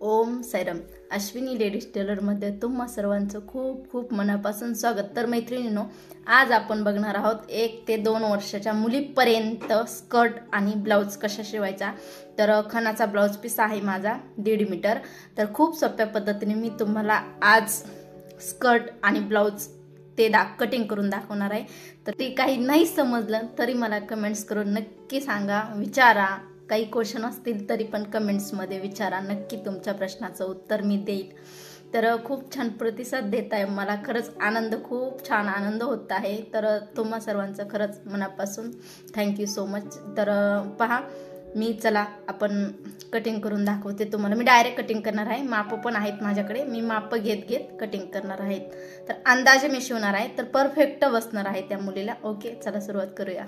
Om Sairam. Ashwini ladies टेलरमध्ये तुम्हा सर्वांचं खूप खूप मनापासून स्वागत. तर मैत्रिणींनो, आज आपण बघणार आहोत 1 ते 2 वर्षाच्या मुलीपर्यंत स्कर्ट आणि ब्लाउज कशा शिवायचा. तर खणाचा ब्लाउज पीस आहे माझा 1.5 मीटर. तर खूप सोप्या पद्धतीने मी तुम्हाला आज स्कर्ट आणि ब्लाउज ते कटिंग करून दाखवणार आहे. तर ते काही नाही समजलं तरी मला कमेंट्स करून नक्की सांगा, विचारा. काही क्वेश्चन असतील तरी पण कमेंट्समध्ये विचारा, नक्की तुमच्या प्रश्नाचं उत्तर मी देईल. तर खूप छान प्रतिसाद देत आहे मला, खरंच आनंद, खूप छान आनंद होत आहे. तर तुम्हा सर्वांचं खरंच मनापासून थँक्यू सो मच. तर पहा, मी चला आपण कटिंग करून दाखवते तुम्हाला. मी डायरेक्ट कटिंग करणार आहे, माप पण आहेत माझ्याकडे, मी माप घेत घेत कटिंग करणार आहेत. तर अंदाजे मी शिवणार आहे, तर परफेक्ट बसणार आहे त्या मुलीला. ओके, चला सुरुवात करूया.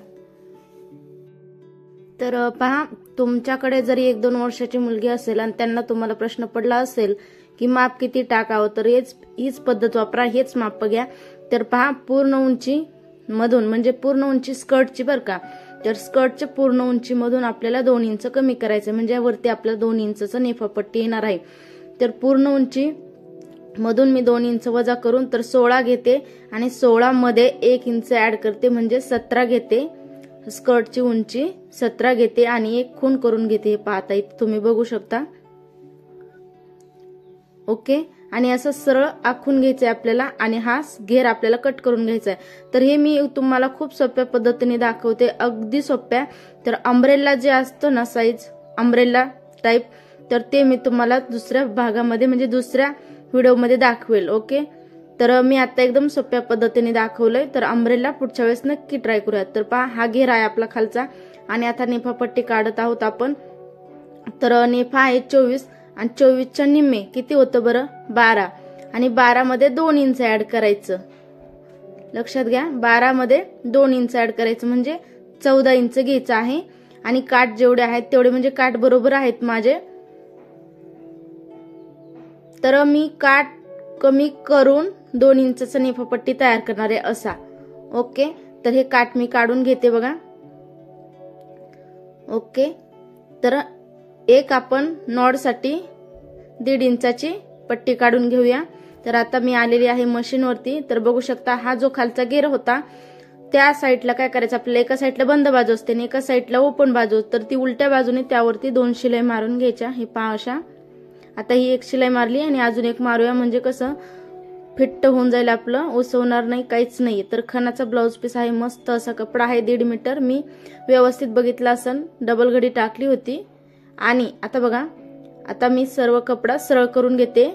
तर पहा, तुमच्याकडे जरी 1-2 वर्षाची मुलगी असेल आणि त्यांना तुम्हाला प्रश्न पडला असेल की माप किती टाकावं, तर हीच पद्धत वापरा, हेच माप घ्या. तर पहा, पूर्ण उंची मधून, म्हणजे पूर्ण उंची स्कर्टची बरं का, तर स्कर्टच्या पूर्ण उंची मधून आपल्याला 2 इंच कमी करायचं, म्हणजे वरती आपल्याला 2 इंचचं नेफापट्टी येणार आहे. तर पूर्ण उंची मधून मी 2 इंच वजा करून तर 16 घेते आणि 16 मध्ये 1 इंच ऍड करते, म्हणजे 17 घेते. स्कर्टची उंची 17 घेते आणि एक खूण करून घेते. हे पाहता इथे तुम्ही बघू शकता. ओके, आणि असं सरळ आखून घ्यायचंय आपल्याला आणि हा घेर आपल्याला कट करून घ्यायचा आहे. तर हे मी तुम्हाला खूप सोप्या पद्धतीने दाखवते, अगदी सोप्या. तर अम्ब्रेला जे असतं ना, साईज अम्ब्रेला टाइप, तर ते मी तुम्हाला दुसऱ्या भागामध्ये, म्हणजे दुसऱ्या व्हिडिओमध्ये दाखवेल. ओके, तर मी आता एकदम सोप्या पद्धतीने दाखवलंय. तर अम्ब्रेला पुढच्या वेळेस नक्की ट्राय करूयात. तर पहा, हा घेर आहे आपला खालचा आणि आता नेफापट्टी काढत आहोत आपण. तर नेफा आहे 24 आणि 24च्या निम्मे किती होतं बरं, 12, आणि 12 मध्ये 2 इंच ऍड करायचं. लक्षात घ्या, 12 मध्ये 2 इंच ऍड करायचं, म्हणजे 14 इंच घ्यायचं आहे. आणि काठ जेवढे आहेत तेवढे, म्हणजे काठ बरोबर आहेत माझे. तर मी काठ कमी करून 2 इंचचा नेफापट्टी तयार करणार आहे असा. ओके, तर हे काठ मी काढून घेते बघा. ओके, तर एक आपण नॉडसाठी 1.5 इंचाची पट्टी काढून घेऊया. तर आता मी आलेली आहे मशीनवरती. तर बघू शकता, हा जो खालचा घेर होता त्या साईडला काय करायचं आपल्याला, एका साईडला बंद बाजू असते आणि एका साईडला ओपन बाजू, तर ती उलट्या बाजूने त्यावरती 2 शिलाई मारून घ्यायच्या. हे पहा अशा. आता ही एक शिलाई मारली आणि अजून एक मारूया, म्हणजे कसं फिट्ट होऊन जाईल आपलं, उसवणार नाही, काहीच नाही. तर खणाचा ब्लाउज पीस आहे, मस्त असा कपडा आहे, 1.5 मीटर. मी व्यवस्थित बघितला असन, डबल घडी टाकली होती. आणि आता बघा, आता मी सर्व कपडा सरळ करून घेते.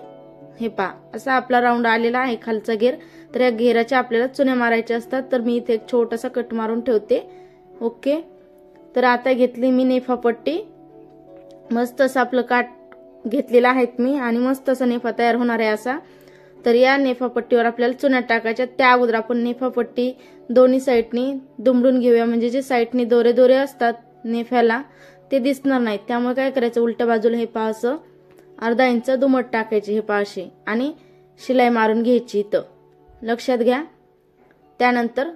हे पहा, असा आपला राऊंड आलेला आहे खालचा घेर. तर या घेराच्या आपल्याला चुन्या मारायच्या असतात, तर मी इथे एक छोटासा कट मारून ठेवते. ओके, तर आता घेतली मी नेफापट्टी. मस्त असं आपलं काठ घेतलेला आहेत मी आणि मस्त असा नेफा तयार होणार आहे असा. तर या नेफापट्टीवर आपल्याला चुन्या टाकायच्या. त्या अगोदर आपण नेफापट्टी दोन्ही साईडनी दुमडून घेऊया, म्हणजे जे साईडनी दोरे दोरे असतात नेफ्याला ते दिसणार नाहीत. त्यामुळे काय करायचं, उलट्या बाजूला हे पहा असं 1/2 इंच दुमट टाकायचे, हे पहा असे, आणि शिलाई मारून घ्यायची इथं. लक्षात घ्या. त्यानंतर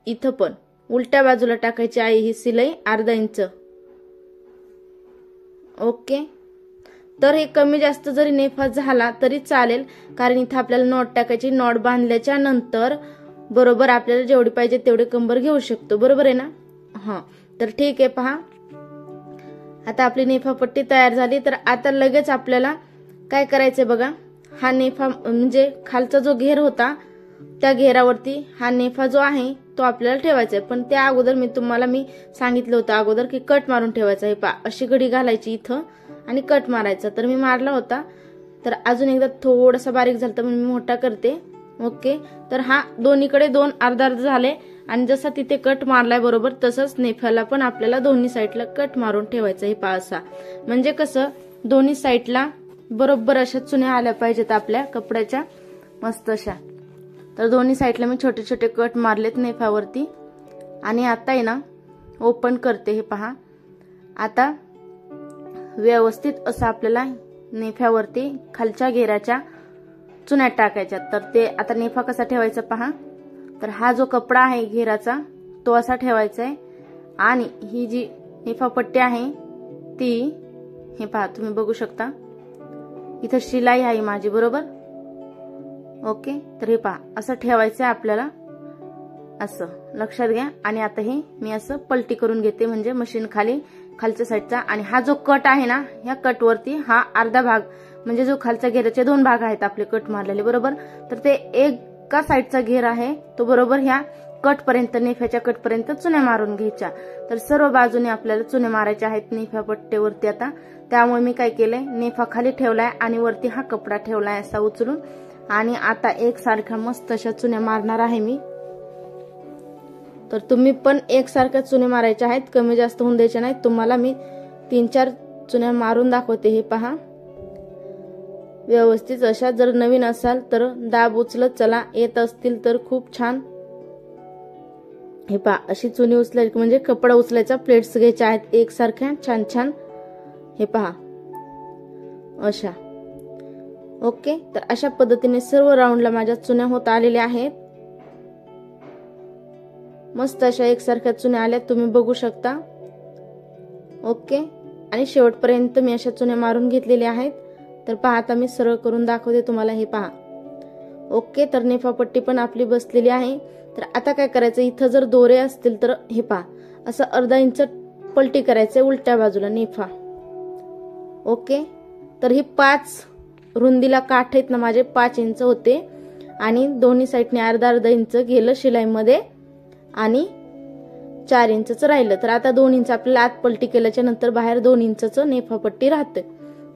इथं पण उलट्या बाजूला टाकायची आहे ही शिलाई 1/2 इंच. ओके, तर हे कमी जास्त जरी नेफा झाला तरी चालेल, कारण इथं आपल्याला नॉट टाकायची. नॉट बांधल्याच्या नंतर बरोबर आपल्याला जेवढी पाहिजे तेवढे कंबर घेऊ शकतो, बरोबर आहे ना. हा, तर ठीक आहे. पहा, आता आपली नेफापट्टी तयार झाली. तर आता लगेच आपल्याला काय करायचंय बघा, हा नेफा, म्हणजे खालचा जो घेर होता त्या घेरावरती हा नेफा जो आहे तो आपल्याला ठेवायचा आहे. पण त्या अगोदर मी तुम्हाला सांगितलं होतं अगोदर की कट मारून ठेवायचा. हे पहा, अशी घडी घालायची इथं आणि कट मारायचा. तर मी मारला होता, तर अजून एकदा थोडासा बारीक झाला तर मी मोठा करते. ओके, तर हा दोन्हीकडे 2 अर्धा झाले आणि जसा तिथे कट मारलाय बरोबर तसंच नेफ्याला पण आपल्याला दोन्ही साईडला कट मारून ठेवायचं. हे पहा असा, म्हणजे कसं दोन्ही साईडला बरोबर अशा चुन्या आल्या पाहिजेत आपल्या कपड्याच्या, मस्त अशा. तर दोन्ही साईडला मी छोटे छोटे कट मारलेत नेफ्यावरती. आणि आता आहे ना ओपन करते. हे पहा, आता व्यवस्थित असं आपल्याला नेफ्यावरती खालच्या घेराच्या चुन्या टाकायच्या. तर ते आता नेफा कसा ठेवायचा पहा. तर हा जो कपडा आहे घेराचा तो असा ठेवायचा आहे आणि ही जी नेफापट्टी आहे ती, हे पहा तुम्ही बघू शकता, इथं शिलाई आहे माझी, बरोबर. ओके, तर हे पहा असं ठेवायचं आहे आपल्याला, असं लक्षात घ्या. आणि आता हे मी असं पलटी करून घेते, म्हणजे मशीन खालच्या साईडचा. आणि हा जो कट आहे ना, ह्या कट वरती हा अर्धा भाग, म्हणजे जो खालच्या घेराचे 2 भाग आहेत आपले कट मारलेले, बरोबर. तर ते एका साईडचा घेर आहे तो बरोबर ह्या कट पर्यंत, नेफ्याच्या कट पर्यंत चुन्या मारून घ्यायच्या. तर सर्व बाजूने आपल्याला चुने मारायचे आहेत नेफ्या पट्टेवरती आता. त्यामुळे मी काय केलंय, नेफा खाली ठेवलाय आणि वरती हा कपडा ठेवलाय असा उचलून. आणि आता एकसारख्या मस्त अशा चुन्या मारणार आहे मी. तर तुम्ही पण एकसारख्या चुने मारायच्या आहेत, कमी जास्त होऊन द्यायच्या नाहीत. तुम्हाला मी 3-4 चुन्या मारून दाखवते. हे पहा व्यवस्थित अशा. जर नवीन असाल तर दाब उचलत चला, येत असतील तर खूप छान. हे पहा अशी चुनी उचलायची, म्हणजे कपडा उचलायचा, प्लेट्स घ्यायच्या आहेत एकसारख्या छान छान. हे पहा अशा. ओके, तर अशा पद्धतीने सर्व राऊंडला माझ्या चुन्या होत आलेल्या आहेत. मस्त अशा एकसारख्या चुन्या आल्या, तुम्ही बघू शकता. ओके, आणि शेवटपर्यंत मी अशा चुन्या मारून घेतलेल्या आहेत. तर पहा आता मी सरळ करून दाखवते तुम्हाला. हे पहा. ओके, तर नेफापट्टी पण आपली बसलेली आहे. तर आता काय करायचं, इथं जर दोरे असतील तर हे पहा असं अर्धा इंच पलटी करायचंय उलट्या बाजूला नेफा. ओके, तर ही 5 रुंदीला काठ आहेत ना माझे, 5 इंच होते. आणि दोन्ही साईडने अर्धा इंच गेलं शिलाईमध्ये आणि 4 इंचच राहिलं. तर आता 2 इंच आपल्याला आत पलटी केल्याच्या नंतर बाहेर 2 इंचच नेफापट्टी राहते.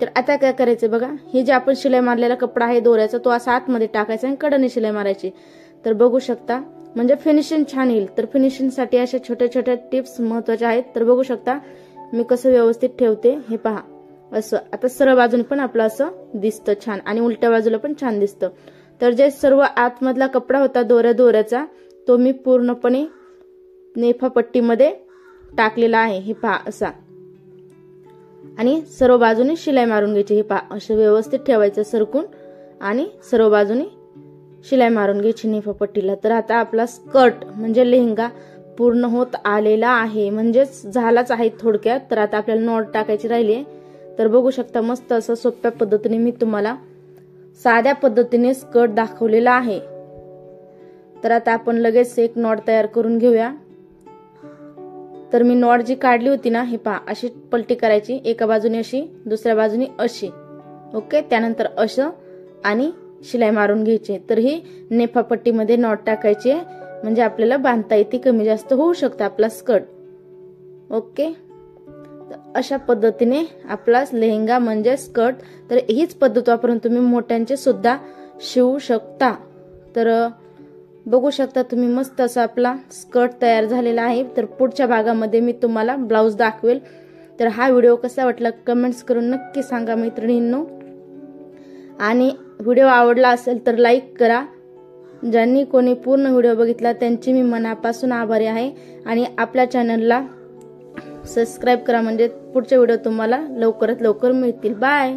तर आता काय करायचं बघा, हे जे आपण शिलाई मारलेला कपडा आहे दोऱ्याचा, तो असा आतमध्ये टाकायचा आणि कडेने शिलाई मारायची. तर बघू शकता, म्हणजे फिनिशिंग छान येईल. तर फिनिशिंग साठी अशा छोट्या छोट्या टिप्स महत्वाच्या आहेत. तर बघू शकता मी कसं व्यवस्थित ठेवते. हे पहा असं. आता सरळ बाजूने पण आपलं असं दिसतं छान आणि उलट्या बाजूला पण छान दिसतं. तर जे सर्व आतमधला कपडा होता दोऱ्याचा, तो मी पूर्णपणे नेफापट्टीमध्ये टाकलेला आहे. हे पहा असा. आणि सर्व बाजूने शिलाई मारून घ्यायची. हे पहा असं व्यवस्थित ठेवायचं सरकून आणि सर्व बाजूने शिलाई मारून घ्यायची नेफापट्टीला. तर आता आपला स्कर्ट म्हणजे लेहंगा पूर्ण होत आलेला आहे, म्हणजेच झालाच आहे थोडक्यात. तर आता आपल्याला नॉट टाकायची राहिली आहे. तर बघू शकता मस्त असं सोप्या पद्धतीने मी तुम्हाला साध्या पद्धतीने स्कर्ट दाखवलेला आहे. तर आता आपण लगेच एक नॉट तयार करून घेऊया. तर मी नॉट जी काढली होती ना, हे पहा अशी पलटी करायची, एका बाजूने अशी, दुसऱ्या बाजूने अशी. ओके, त्यानंतर असं आणि शिलाई मारून घ्यायची. तर ही नेफापट्टीमध्ये नॉट टाकायची आहे, म्हणजे आपल्याला बांधता येते, कमी जास्त होऊ शकतं आपला स्कर्ट. ओके, तर अशा पद्धतीने आपला लेहंगा म्हणजे स्कर्ट. तर हीच पद्धत वापरून तुम्ही मोठ्यांचे सुद्धा शिवू शकता. तर बघू शकता तुम्ही मस्त असा आपला स्कर्ट तयार झालेला आहे. तर पुढच्या भागामध्ये मी तुम्हाला ब्लाउज दाखवेल. तर हा व्हिडिओ कसा वाटला कमेंट्स करून नक्की सांगा मैत्रिणींनो. आणि व्हिडिओ आवडला असेल तर लाईक करा. ज्यांनी कोणी पूर्ण व्हिडिओ बघितला त्यांची मी मनापासून आभारी आहे. आणि आपल्या चॅनलला सबस्क्राईब करा, म्हणजे पुढचे व्हिडिओ तुम्हाला लवकरात लवकर मिळतील. बाय.